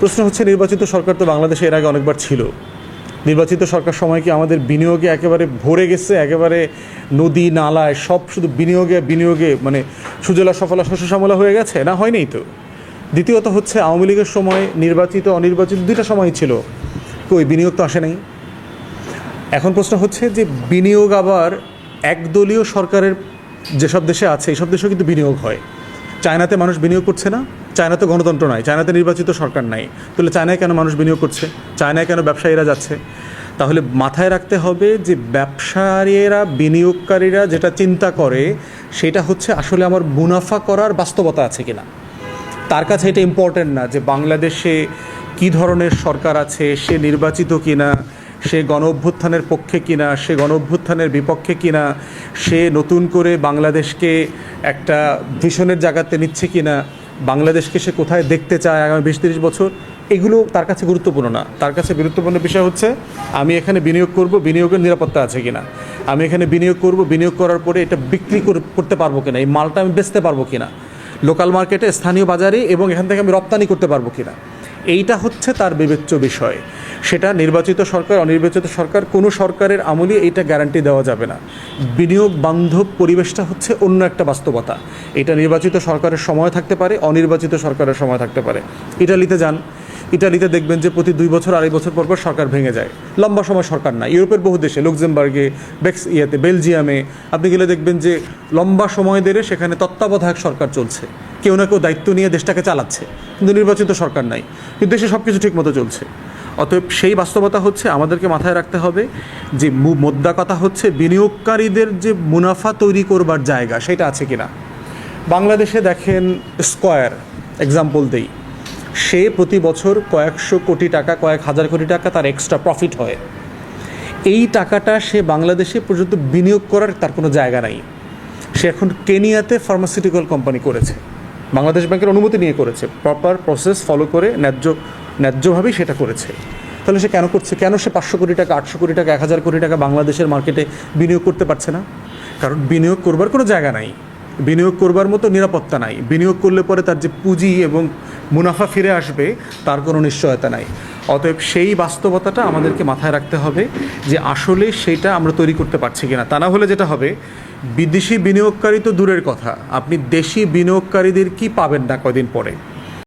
প্রশ্ন হচ্ছে, নির্বাচিত সরকার তো বাংলাদেশে এর আগে অনেকবার ছিল। নির্বাচিত সরকার সময় কি আমাদের বিনিয়োগে একেবারে ভরে গেছে, একেবারে নদী নালায় সব শুধু বিনিয়োগে বিনিয়োগে মানে সুজলা সফলা শস্য শ্যামলা হয়ে গেছে? না, হয়নি তো। দ্বিতীয়ত হচ্ছে, আওয়ামী লীগের সময় নির্বাচিত অনির্বাচিত দুইটা সময় ছিল, কই বিনিয়োগ তো আসে নাই। এখন প্রশ্ন হচ্ছে যে বিনিয়োগ আবার একদলীয় সরকারের যেসব দেশে আছে এইসব দেশেও কিন্তু বিনিয়োগ হয়। চায়নাতে মানুষ বিনিয়োগ করছে না? চায়নাতে গণতন্ত্র নাই, চায়নাতে নির্বাচিত সরকার নাই, তাহলে চায়নায় কেন মানুষ বিনিয়োগ করছে? চায়নায় কেন ব্যবসায়ীরা যাচ্ছে? তাহলে মাথায় রাখতে হবে যে ব্যবসায়ীরা, বিনিয়োগকারীরা যেটা চিন্তা করে সেটা হচ্ছে আসলে আমার মুনাফা করার বাস্তবতা আছে কিনা। তার কাছে এটা ইম্পর্টেন্ট না যে বাংলাদেশে কী ধরনের সরকার আছে, সে নির্বাচিত কিনা, সে গণ অভ্যুত্থানের পক্ষে কিনা, সে গণ অভ্যুত্থানের বিপক্ষে কিনা, সে নতুন করে বাংলাদেশকে একটা ভিশনের জায়গাতে নিচ্ছে কিনা, বাংলাদেশকে সে কোথায় দেখতে চায় আগামী 20-30 বছর, এগুলো তার কাছে গুরুত্বপূর্ণ না। তার কাছে গুরুত্বপূর্ণ বিষয় হচ্ছে আমি এখানে বিনিয়োগ করব, বিনিয়োগের নিরাপত্তা আছে কিনা, আমি এখানে বিনিয়োগ করব, বিনিয়োগ করার পরে এটা বিক্রি করতে পারবো কিনা, এই মালটা আমি বেচতে পারবো কিনা লোকাল মার্কেটে, স্থানীয় বাজারে, এবং এখান থেকে আমি রপ্তানি করতে পারবো কিনা। এইটা হচ্ছে তার বিবেচ্য বিষয়। সেটা নির্বাচিত সরকার অনির্বাচিত সরকার, কোনো সরকারের আমলে এইটা গ্যারান্টি দেওয়া যাবে না। বিনিয়োগ বান্ধব পরিবেশটা হচ্ছে অন্য একটা বাস্তবতা। এটা নির্বাচিত সরকারের সময় থাকতে পারে, অনির্বাচিত সরকারের সময় থাকতে পারে। ইটালিতে যান, ইটালিতে দেখবেন যে প্রতি 2 বছর 2.5 বছর পর পর সরকার ভেঙে যায়, লম্বা সময় সরকার না। ইউরোপের বহু দেশে, লুক্সেমবার্গে, বেলজিয়ামে আপনি গেলে দেখবেন যে লম্বা সময় ধরে সেখানে তত্ত্বাবধায়ক সরকার চলছে, কেউ না কেউ দায়িত্ব নিয়ে দেশটাকে চালাচ্ছে, কিন্তু নির্বাচিত সরকার নাই, কিন্তু দেশে সব কিছু ঠিকমতো চলছে। অতএব সেই বাস্তবতা হচ্ছে আমাদেরকে মাথায় রাখতে হবে যে মোদ্দা কথা হচ্ছে বিনিয়োগকারীদের যে মুনাফা তৈরি করবার জায়গা সেটা আছে কিনা। বাংলাদেশে দেখেন, স্কয়ার এক্সাম্পল দেই, সে প্রতি বছর কয়েকশো কোটি টাকা, কয়েক হাজার কোটি টাকা তার এক্সট্রা প্রফিট হয়। এই টাকাটা সে বাংলাদেশে পর্যন্ত বিনিয়োগ করার তার কোনো জায়গা নাই। সে এখন কেনিয়াতে ফার্মাসিউটিক্যাল কোম্পানি করেছে, বাংলাদেশ ব্যাংকের অনুমতি নিয়ে করেছে, প্রপার প্রসেস ফলো করে ন্যায্যভাবেই সেটা করেছে। তাহলে সে কেন করছে? কেন সে 500 কোটি টাকা, 800 কোটি টাকা, 1000 কোটি টাকা বাংলাদেশের মার্কেটে বিনিয়োগ করতে পারছে না? কারণ বিনিয়োগ করবার কোনো জায়গা নাই, বিনিয়োগ করবার মতো নিরাপত্তা নাই। বিনিয়োগ করলে পরে তার যে পুঁজি এবং মুনাফা ফিরে আসবে তার কোনো নিশ্চয়তা নাই। অতএব সেই বাস্তবতাটা আমাদেরকে মাথায় রাখতে হবে যে আসলে সেইটা আমরা তৈরি করতে পারছি কিনা। তা না হলে যেটা হবে, বিদেশি বিনিয়োগকারী তো দূরের কথা, আপনি দেশি বিনিয়োগকারীদের কি পাবেন না কয়দিন পরে।